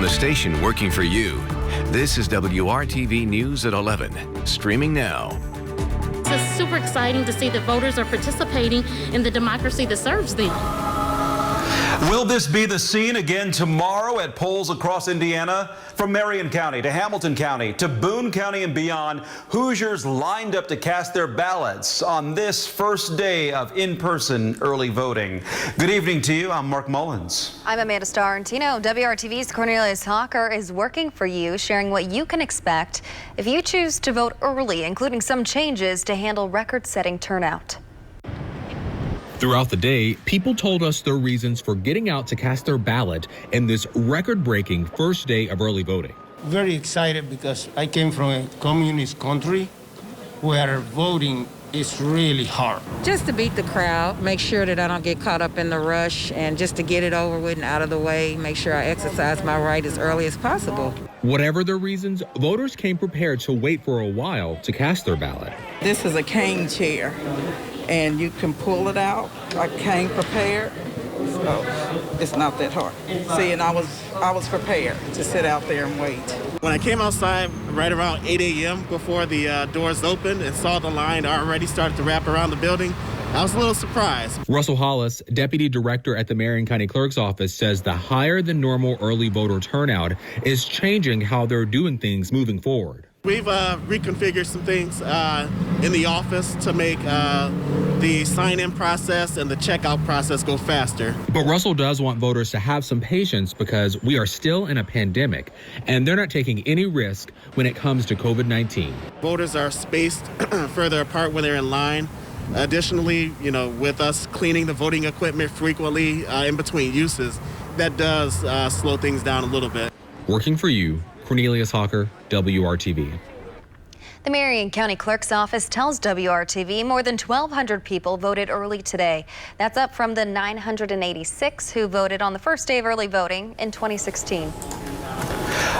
the station working for you. This is WRTV News at 11, streaming now. It's super exciting to see that voters are participating in the democracy that serves them. Will this be the scene again tomorrow at polls across Indiana? From Marion County to Hamilton County to Boone County and beyond, Hoosiers lined up to cast their ballots on this first day of in-person early voting. Good evening to you. I'm Mark Mullins. I'm Amanda Starrentino. WRTV's Cornelius Hawker is working for you, sharing what you can expect if you choose to vote early, including some changes to handle record-setting turnout. Throughout the day, people told us their reasons for getting out to cast their ballot in this record-breaking first day of early voting. Very excited because I came from a communist country where voting is really hard. Just to beat the crowd, make sure that I don't get caught up in the rush, and just to get it over with and out of the way, make sure I exercise my right as early as possible. Whatever their reasons, voters came prepared to wait for a while to cast their ballot. This is a cane chair, and you can pull it out. I came prepared, so it's not that hard. See, and I was prepared to sit out there and wait. When I came outside right around 8 a.m. before the doors opened and saw the line already started to wrap around the building, I was a little surprised. Russell Hollis, deputy director at the Marion County Clerk's Office, says the higher than normal early voter turnout is changing how they're doing things moving forward. We've reconfigured some things in the office to make the sign-in process and the checkout process go faster. But Russell does want voters to have some patience because we are still in a pandemic, and they're not taking any risk when it comes to COVID-19. Voters are spaced further apart when they're in line. Additionally, with us cleaning the voting equipment frequently in between uses, that does slow things down a little bit. Working for you, Cornelius Hawker, WRTV. The Marion County Clerk's Office tells WRTV more than 1,200 people voted early today. That's up from the 986 who voted on the first day of early voting in 2016.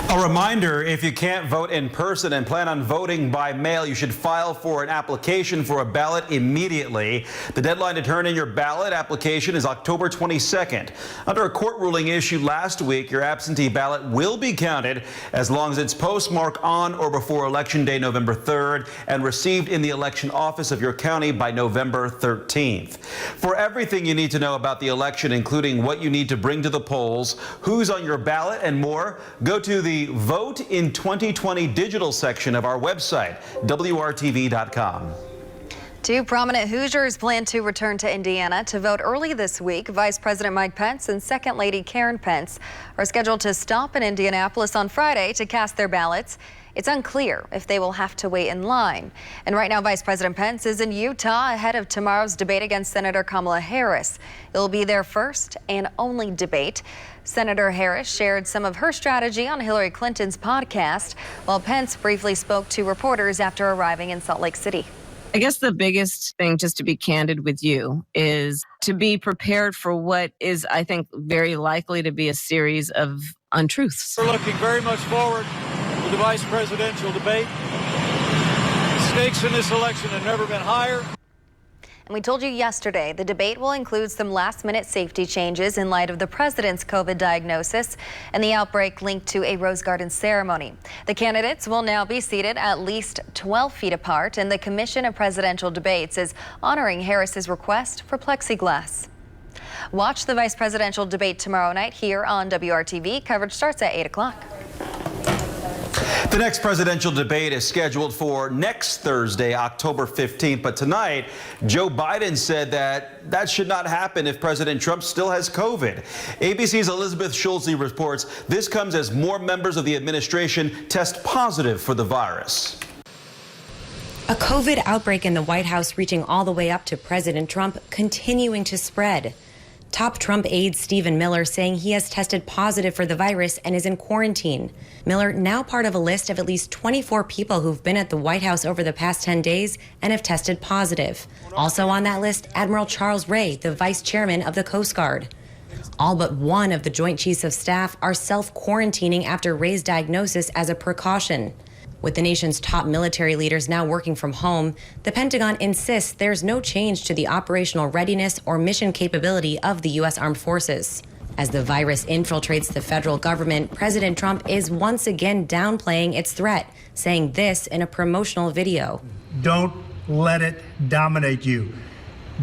A reminder, if you can't vote in person and plan on voting by mail, you should file for an application for a ballot immediately. The deadline to turn in your ballot application is October 22nd. Under a court ruling issued last week, your absentee ballot will be counted as long as it's postmarked on or before Election Day, November 3rd, and received in the election office of your county by November 13th. For everything you need to know about the election, including what you need to bring to the polls, who's on your ballot, and more, go to the Vote in 2020 digital section of our website, WRTV.com. Two prominent Hoosiers plan to return to Indiana to vote early this week. Vice President Mike Pence and Second Lady Karen Pence are scheduled to stop in Indianapolis on Friday to cast their ballots. It's unclear if they will have to wait in line. And right now, Vice President Pence is in Utah ahead of tomorrow's debate against Senator Kamala Harris. It will be their first and only debate. Senator Harris shared some of her strategy on Hillary Clinton's podcast, while Pence briefly spoke to reporters after arriving in Salt Lake City. I guess the biggest thing, just to be candid with you, is to be prepared for what is, I think, very likely to be a series of untruths. We're looking very much forward to the vice presidential debate. The stakes in this election have never been higher. And we told you yesterday the debate will include some last-minute safety changes in light of the president's COVID diagnosis and the outbreak linked to a Rose Garden ceremony. The candidates will now be seated at least 12 feet apart, and the Commission of Presidential Debates is honoring Harris's request for plexiglass. Watch the vice presidential debate tomorrow night here on WRTV. Coverage starts at 8 o'clock. The next presidential debate is scheduled for next Thursday, October 15th. But tonight, Joe Biden said that should not happen if President Trump still has COVID. ABC's Elizabeth Schulze reports this comes as more members of the administration test positive for the virus. A COVID outbreak in the White House reaching all the way up to President Trump, continuing to spread. Top Trump aide Stephen Miller saying he has tested positive for the virus and is in quarantine. Miller now part of a list of at least 24 people who've been at the White House over the past 10 days and have tested positive. Also on that list, Admiral Charles Ray, the vice chairman of the Coast Guard. All but one of the Joint Chiefs of Staff are self-quarantining after Ray's diagnosis as a precaution. With the nation's top military leaders now working from home, the Pentagon insists there's no change to the operational readiness or mission capability of the U.S. Armed Forces. As the virus infiltrates the federal government, President Trump is once again downplaying its threat, saying this in a promotional video. Don't let it dominate you.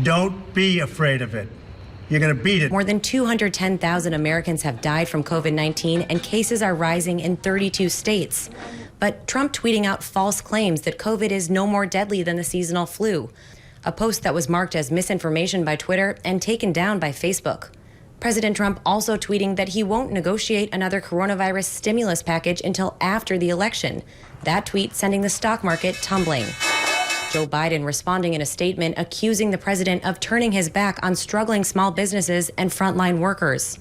Don't be afraid of it. You're going to beat it. More than 210,000 Americans have died from COVID-19, and cases are rising in 32 states. But Trump tweeting out false claims that COVID is no more deadly than the seasonal flu, a post that was marked as misinformation by Twitter and taken down by Facebook. President Trump also tweeting that he won't negotiate another coronavirus stimulus package until after the election. That tweet sending the stock market tumbling. Joe Biden responding in a statement accusing the president of turning his back on struggling small businesses and frontline workers.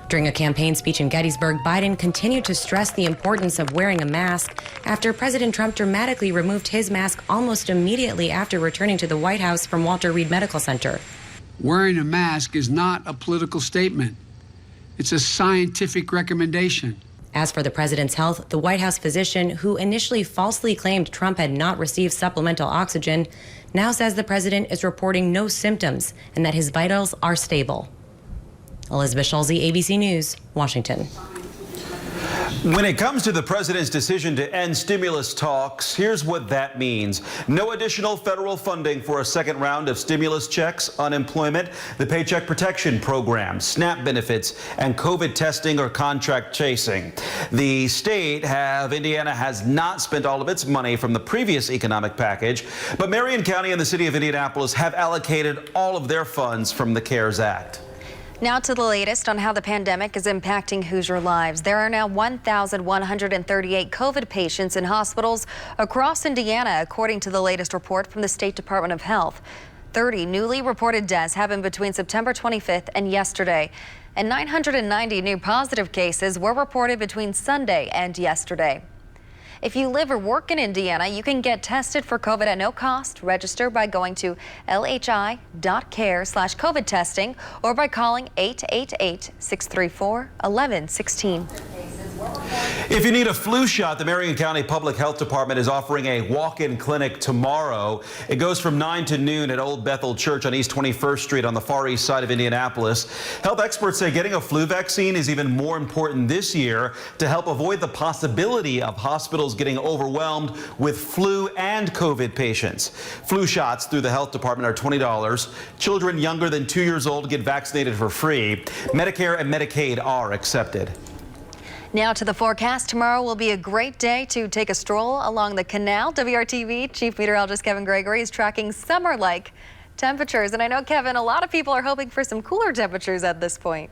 During a campaign speech in Gettysburg, Biden continued to stress the importance of wearing a mask after President Trump dramatically removed his mask almost immediately after returning to the White House from Walter Reed Medical Center. Wearing a mask is not a political statement. It's a scientific recommendation. As for the president's health, the White House physician who initially falsely claimed Trump had not received supplemental oxygen now says the president is reporting no symptoms and that his vitals are stable. Elizabeth Schulze, ABC News, Washington. When it comes to the president's decision to end stimulus talks, here's what that means. No additional federal funding for a second round of stimulus checks, unemployment, the Paycheck Protection Program, SNAP benefits, and COVID testing or contract chasing. The state Indiana has not spent all of its money from the previous economic package, but Marion County and the city of Indianapolis have allocated all of their funds from the CARES Act. Now to the latest on how the pandemic is impacting Hoosier lives. There are now 1,138 COVID patients in hospitals across Indiana, according to the latest report from the State Department of Health. 30 newly reported deaths happened between September 25th and yesterday, and 990 new positive cases were reported between Sunday and yesterday. If you live or work in Indiana, you can get tested for COVID at no cost. Register by going to lhi.care/COVID testing or by calling 888-634-1116. If you need a flu shot, the Marion County Public Health Department is offering a walk-in clinic tomorrow. It goes from 9 to noon at Old Bethel Church on East 21st Street on the far east side of Indianapolis. Health experts say getting a flu vaccine is even more important this year to help avoid the possibility of hospitals getting overwhelmed with flu and COVID patients. Flu shots through the health department are $20. Children younger than 2 years old get vaccinated for free. Medicare and Medicaid are accepted. Now to the forecast. Tomorrow will be a great day to take a stroll along the canal. WRTV Chief Meteorologist Kevin Gregory is tracking summer-like temperatures. And I know, Kevin, a lot of people are hoping for some cooler temperatures at this point.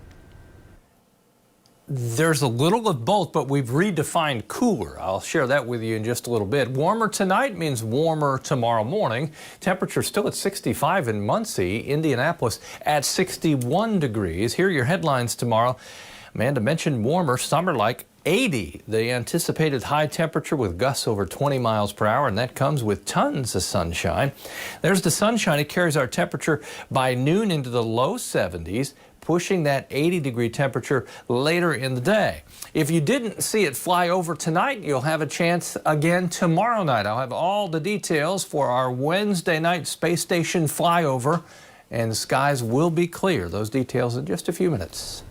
There's a little of both, but we've redefined cooler. I'll share that with you in just a little bit. Warmer tonight means warmer tomorrow morning. Temperature still at 65 in Muncie. Indianapolis at 61 degrees. Here are your headlines tomorrow. Amanda mentioned warmer, summer-like 80. The anticipated high temperature with gusts over 20 miles per hour, and that comes with tons of sunshine. There's the sunshine. It carries our temperature by noon into the low 70s, pushing that 80-degree temperature later in the day. If you didn't see it fly over tonight, you'll have a chance again tomorrow night. I'll have all the details for our Wednesday night space station flyover, and the skies will be clear. Those details in just a few minutes.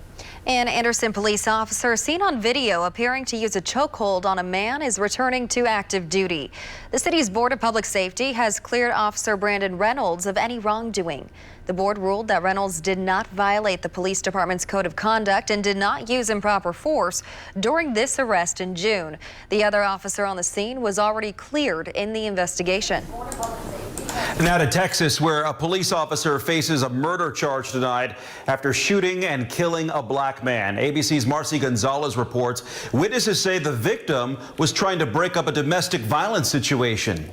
An Anderson police officer seen on video appearing to use a chokehold on a man is returning to active duty. The city's Board of Public Safety has cleared Officer Brandon Reynolds of any wrongdoing. The board ruled that Reynolds did not violate the police department's code of conduct and did not use improper force during this arrest in June. The other officer on the scene was already cleared in the investigation. Now to Texas, where a police officer faces a murder charge tonight after shooting and killing a black man. ABC's Marcy Gonzalez reports witnesses say the victim was trying to break up a domestic violence situation.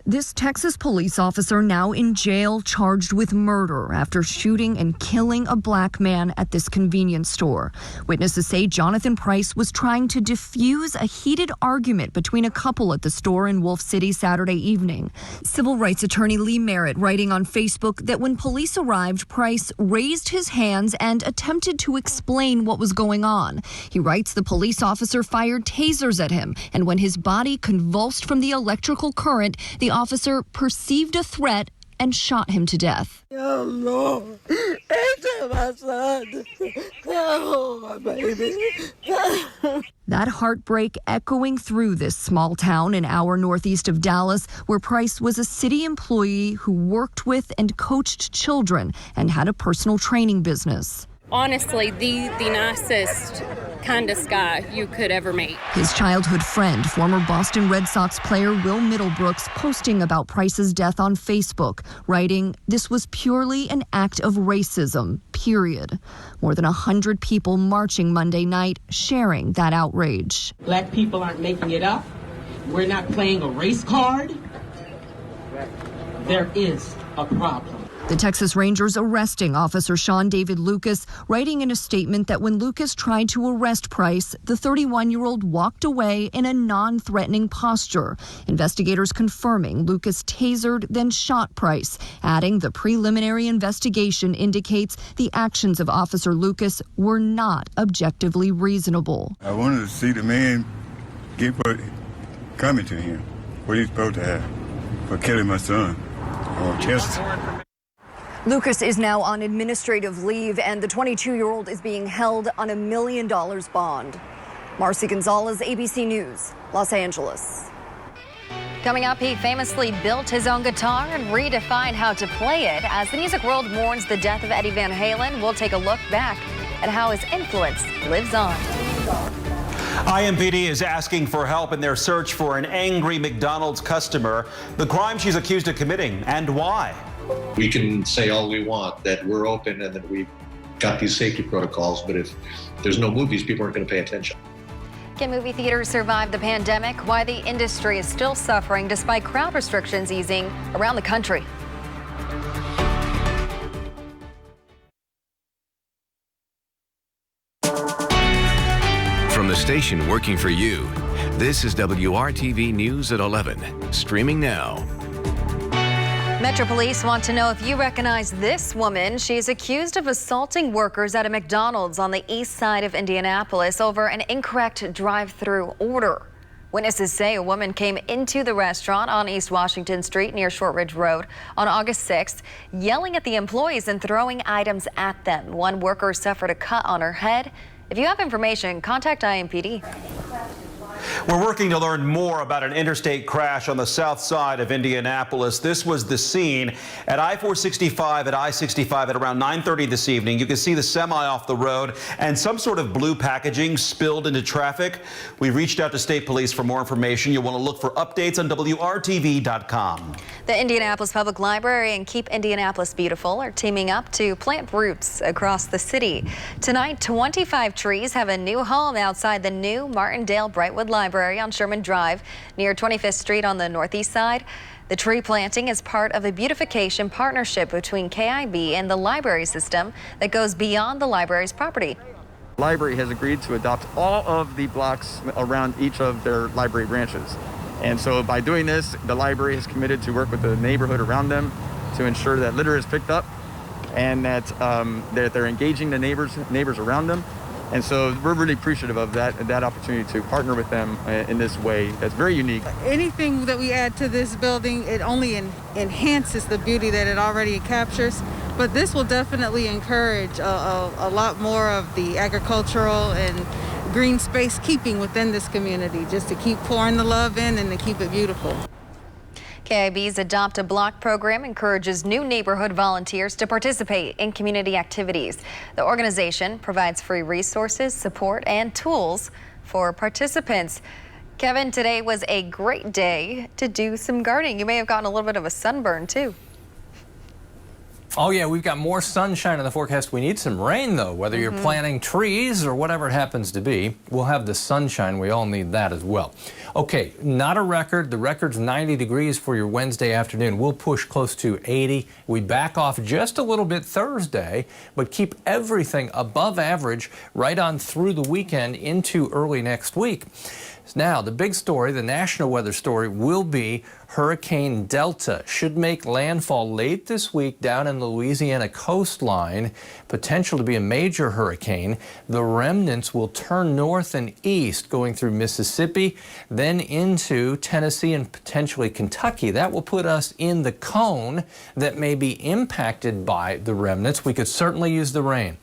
This Texas police officer now in jail charged with murder after shooting and killing a black man at this convenience store. Witnesses say Jonathan Price was trying to defuse a heated argument between a couple at the store in Wolf City Saturday evening. Civil rights attorney Lee Merritt writing on Facebook that when police arrived, Price raised his hands and attempted to explain what was going on. He writes the police officer fired tasers at him, and when his body convulsed from the electrical current, the officer perceived a threat and shot him to death. Oh, Lord. Answer my son. Oh, my baby. That heartbreak echoing through this small town an hour northeast of Dallas, where Price was a city employee who worked with and coached children and had a personal training business. Honestly, the nicest, kindest guy you could ever meet. His childhood friend, former Boston Red Sox player Will Middlebrooks, posting about Price's death on Facebook, writing, "This was purely an act of racism, period." More than 100 people marching Monday night, sharing that outrage. Black people aren't making it up. We're not playing a race card. There is a problem. The Texas Rangers arresting Officer Sean David Lucas, writing in a statement that when Lucas tried to arrest Price, the 31-year-old walked away in a non-threatening posture. Investigators confirming Lucas tasered, then shot Price, adding the preliminary investigation indicates the actions of Officer Lucas were not objectively reasonable. I wanted to see the man get what coming to him, what he's supposed to have for killing my son. Lucas is now on administrative leave, and the 22-year-old is being held on $1 million bond. Marcy Gonzalez, ABC News, Los Angeles. Coming up, he famously built his own guitar and redefined how to play it. As the music world mourns the death of Eddie Van Halen, we'll take a look back at how his influence lives on. IMPD is asking for help in their search for an angry McDonald's customer, the crime she's accused of committing, and why. We can say all we want, that we're open and that we've got these safety protocols, but if there's no movies, people aren't going to pay attention. Can movie theaters survive the pandemic? Why the industry is still suffering despite crowd restrictions easing around the country. From the station working for you, this is WRTV News at 11, streaming now. Metro Police want to know if you recognize this woman. She's accused of assaulting workers at a McDonald's on the east side of Indianapolis over an incorrect drive-through order. Witnesses say a woman came into the restaurant on East Washington Street near Shortridge Road on August 6th, yelling at the employees and throwing items at them. One worker suffered a cut on her head. If you have information, contact IMPD. We're working to learn more about an interstate crash on the south side of Indianapolis. This was the scene at I-465 at I-65 at around 9:30 this evening. You can see the semi off the road and some sort of blue packaging spilled into traffic. We reached out to state police for more information. You'll want to look for updates on WRTV.com. The Indianapolis Public Library and Keep Indianapolis Beautiful are teaming up to plant roots across the city. Tonight, 25 trees have a new home outside the new Martindale Brightwood Library on Sherman Drive near 25th Street on the northeast side. The tree planting is part of a beautification partnership between KIB and the library system that goes beyond the library's property. The library has agreed to adopt all of the blocks around each of their library branches. And so by doing this, the library is committed to work with the neighborhood around them to ensure that litter is picked up and that they're engaging the neighbors around them. And so we're really appreciative of that opportunity to partner with them in this way that's very unique. Anything that we add to this building, it only enhances the beauty that it already captures. But this will definitely encourage a lot more of the agricultural and green space keeping within this community, just to keep pouring the love in and to keep it beautiful. KIB's Adopt a Block program encourages new neighborhood volunteers to participate in community activities. The organization provides free resources, support, and tools for participants. Kevin, today was a great day to do some gardening. You may have gotten a little bit of a sunburn, too. Oh, yeah, we've got more sunshine in the forecast. We need some rain, though, whether you're planting trees or whatever it happens to be. We'll have the sunshine. We all need that as well. Okay, not a record. The record's 90 degrees for your Wednesday afternoon. We'll push close to 80. We back off just a little bit Thursday, but keep everything above average right on through the weekend into early next week. Now, the big story, the national weather story, will be Hurricane Delta. Should make landfall late this week down in the Louisiana coastline, potential to be a major hurricane. The remnants will turn north and east, going through Mississippi, then into Tennessee and potentially Kentucky. That will put us in the cone that may be impacted by the remnants. We could certainly use the rain.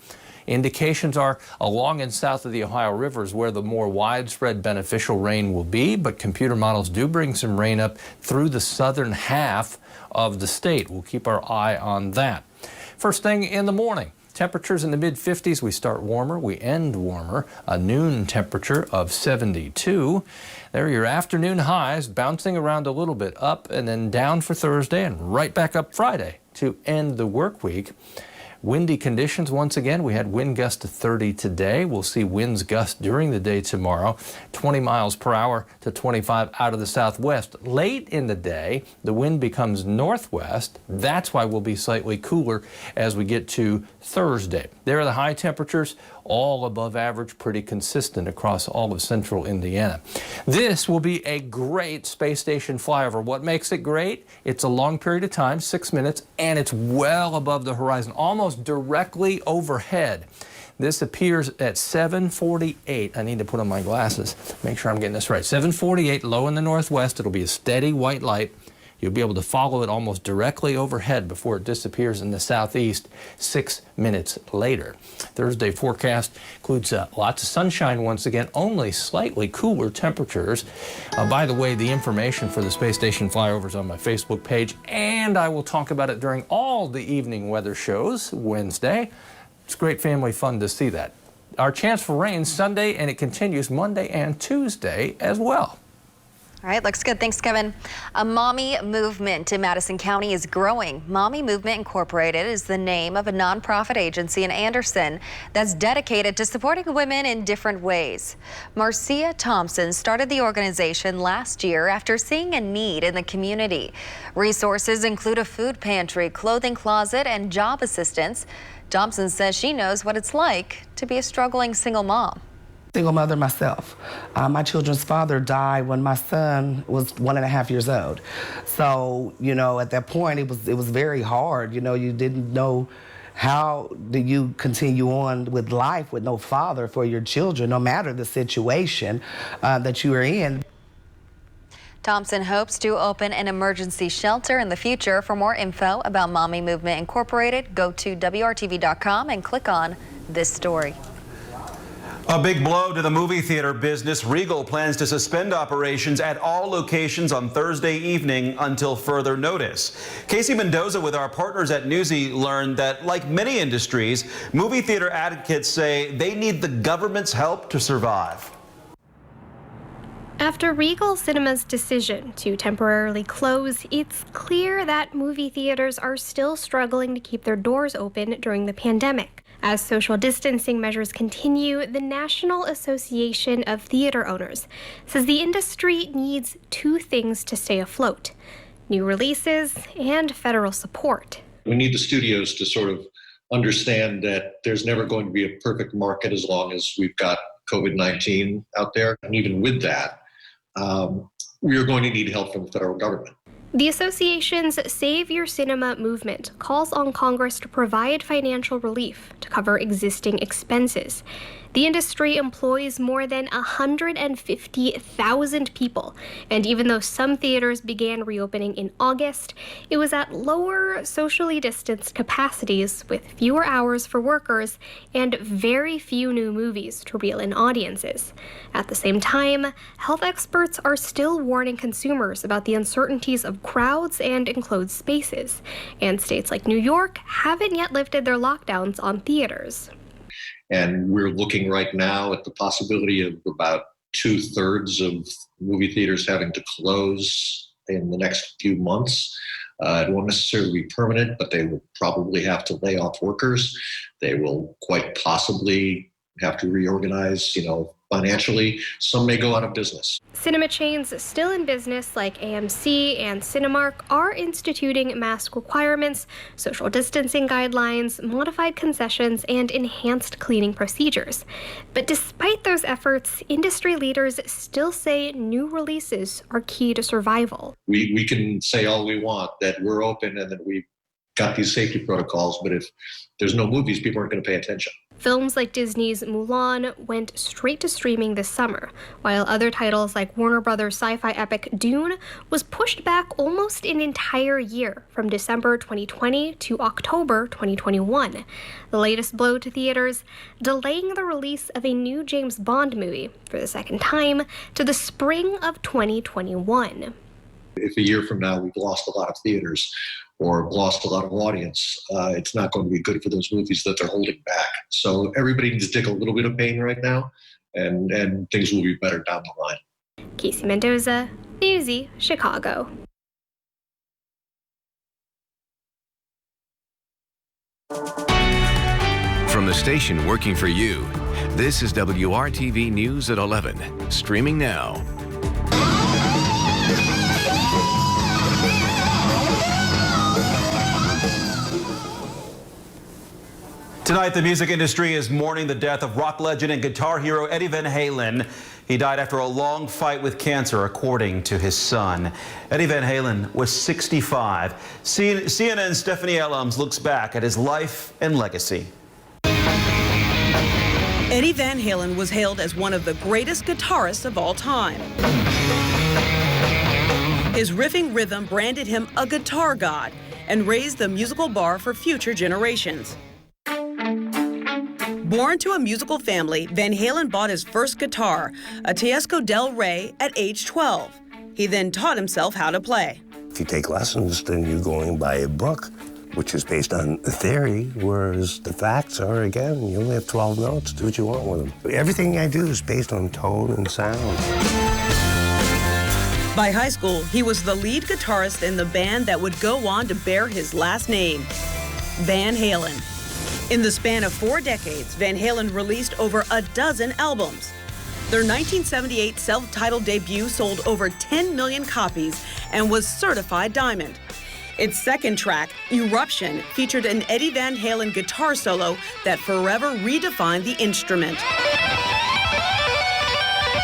Indications are along and south of the Ohio River is where the more widespread beneficial rain will be, but computer models do bring some rain up through the southern half of the state. We'll keep our eye on that. First thing in the morning, temperatures in the mid-50s. We start warmer, we end warmer. A noon temperature of 72. There are your afternoon highs, bouncing around a little bit up and then down for Thursday and right back up Friday to end the work week. Windy conditions once again. We had wind gusts to 30 today. We'll see winds gust during the day tomorrow, 20 miles per hour to 25 out of the southwest. Late in the day, the wind becomes northwest. That's why we'll be slightly cooler as we get to Thursday. There are the high temperatures, all above average, pretty consistent across all of central Indiana. This will be a great space station flyover. What makes it great? It's a long period of time, 6 minutes, and it's well above the horizon, almost directly overhead. This appears at 7:48. I need to put on my glasses, make sure I'm getting this right. 7:48, low in the northwest. It'll be a steady white light. You'll be able to follow it almost directly overhead before it disappears in the southeast 6 minutes later. Thursday forecast includes lots of sunshine once again, only slightly cooler temperatures. By the way, the information for the space station flyovers on my Facebook page, and I will talk about it during all the evening weather shows Wednesday. It's great family fun to see that. Our chance for rain Sunday, and it continues Monday and Tuesday as well. All right, looks good. Thanks, Kevin. A mommy movement in Madison County is growing. Mommy Movement Incorporated is the name of a nonprofit agency in Anderson that's dedicated to supporting women in different ways. Marcia Thompson started the organization last year after seeing a need in the community. Resources include a food pantry, clothing closet, and job assistance. Thompson says she knows what it's like to be a struggling single mom. Single mother myself. My children's father died when my son was 1.5 years old. So, you know, at that point, it was very hard. You know, you didn't know how do you continue on with life with no father for your children, no matter the situation that you are in. Thompson hopes to open an emergency shelter in the future. For more info about Mommy Movement Incorporated, go to WRTV.com and click on this story. A big blow to the movie theater business. Regal plans to suspend operations at all locations on Thursday evening until further notice. Casey Mendoza with our partners at Newsy learned that, like many industries, movie theater advocates say they need the government's help to survive. After Regal Cinema's decision to temporarily close, it's clear that movie theaters are still struggling to keep their doors open during the pandemic. As social distancing measures continue, the National Association of Theater Owners says the industry needs two things to stay afloat: new releases and federal support. We need the studios to sort of understand that there's never going to be a perfect market as long as we've got COVID-19 out there. And even with that, we are going to need help from the federal government. The association's Save Your Cinema movement calls on Congress to provide financial relief to cover existing expenses. The industry employs more than 150,000 people, and even though some theaters began reopening in August, it was at lower socially distanced capacities with fewer hours for workers and very few new movies to reel in audiences. At the same time, health experts are still warning consumers about the uncertainties of crowds and enclosed spaces, and states like New York haven't yet lifted their lockdowns on theaters. And we're looking right now at the possibility of about 2/3 of movie theaters having to close in the next few months. It won't necessarily be permanent, but they will probably have to lay off workers. They will quite possibly have to reorganize, financially. Some may go out of business. Cinema chains still in business like AMC and Cinemark are instituting mask requirements, social distancing guidelines, modified concessions, and enhanced cleaning procedures. But despite those efforts, industry leaders still say new releases are key to survival. We can say all we want that we're open and that we've got these safety protocols, but if there's no movies, people aren't going to pay attention. Films like Disney's Mulan went straight to streaming this summer, while other titles like Warner Brothers' sci-fi epic Dune was pushed back almost an entire year, from December 2020 to October 2021. The latest blow to theaters, delaying the release of a new James Bond movie for the second time to the spring of 2021. If a year from now we've lost a lot of theaters or lost a lot of audience, it's not going to be good for those movies that they're holding back. So everybody needs to take a little bit of pain right now, and things will be better down the line. Casey Mendoza, Newsy, Chicago. From the station working for you, this is WRTV News at 11, streaming now. Tonight, the music industry is mourning the death of rock legend and guitar hero Eddie Van Halen. He died after a long fight with cancer, according to his son. Eddie Van Halen was 65. CNN's Stephanie Ellums looks back at his life and legacy. Eddie Van Halen was hailed as one of the greatest guitarists of all time. His riffing rhythm branded him a guitar god and raised the musical bar for future generations. Born to a musical family, Van Halen bought his first guitar, a Teisco Del Rey, at age 12. He then taught himself how to play. If you take lessons, then you're going by a book, which is based on a theory, whereas the facts are, again, you only have 12 notes, do what you want with them. Everything I do is based on tone and sound. By high school, he was the lead guitarist in the band that would go on to bear his last name, Van Halen. In the span of 4 decades, Van Halen released over a dozen albums. Their 1978 self-titled debut sold over 10 million copies and was certified diamond. Its second track, Eruption, featured an Eddie Van Halen guitar solo that forever redefined the instrument.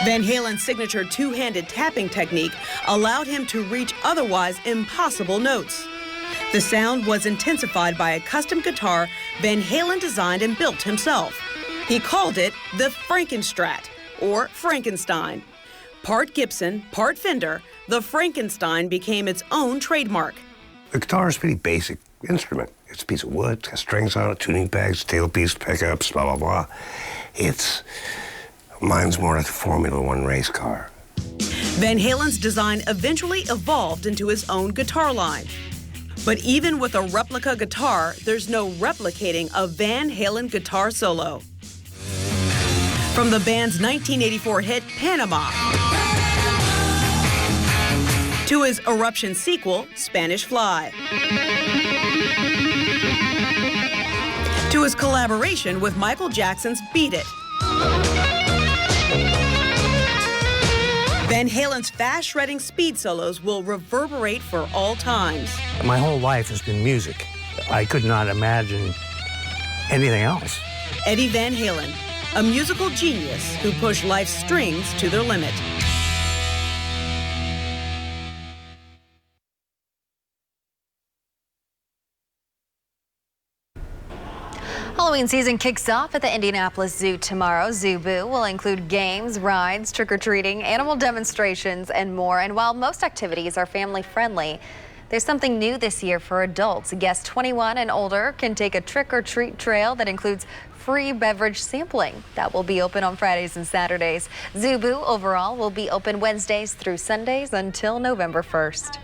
Van Halen's signature two-handed tapping technique allowed him to reach otherwise impossible notes. The sound was intensified by a custom guitar Van Halen designed and built himself. He called it the Frankenstrat, or Frankenstein. Part Gibson, part Fender, the Frankenstein became its own trademark. The guitar is a pretty basic instrument. It's a piece of wood, it's got strings on it, tuning pegs, tailpiece, pickups, blah, blah, blah. Mine's more like a Formula One race car. Van Halen's design eventually evolved into his own guitar line. But even with a replica guitar, there's no replicating a Van Halen guitar solo. From the band's 1984 hit, Panama, to his Eruption sequel, Spanish Fly, to his collaboration with Michael Jackson's Beat It. Van Halen's fast-shredding speed solos will reverberate for all times. My whole life has been music. I could not imagine anything else. Eddie Van Halen, a musical genius who pushed life's strings to their limit. Halloween season kicks off at the Indianapolis Zoo tomorrow. Zoo Boo will include games, rides, trick-or-treating, animal demonstrations, and more. And while most activities are family-friendly, there's something new this year for adults. Guests 21 and older can take a trick-or-treat trail that includes free beverage sampling. That will be open on Fridays and Saturdays. Zoo Boo overall will be open Wednesdays through Sundays until November 1st.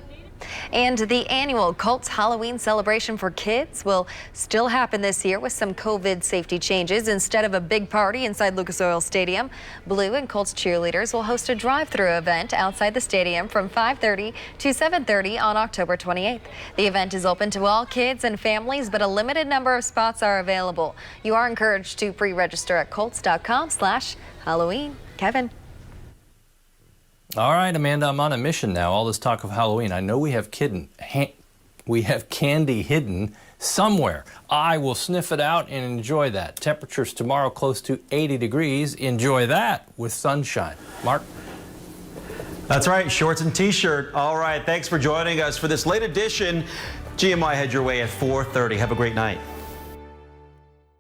And the annual Colts Halloween celebration for kids will still happen this year with some COVID safety changes. Instead of a big party inside Lucas Oil Stadium, Blue and Colts cheerleaders will host a drive-through event outside the stadium from 5:30 to 7:30 on October 28th. The event is open to all kids and families, but a limited number of spots are available. You are encouraged to pre-register at colts.com/Halloween. Kevin. All right, Amanda, I'm on a mission now. All this talk of Halloween. I know we have candy hidden somewhere. I will sniff it out and enjoy that. Temperatures tomorrow close to 80 degrees. Enjoy that with sunshine. Mark? That's right, shorts and t-shirt. All right, thanks for joining us for this late edition GMI head your way at 4:30. Have a great night.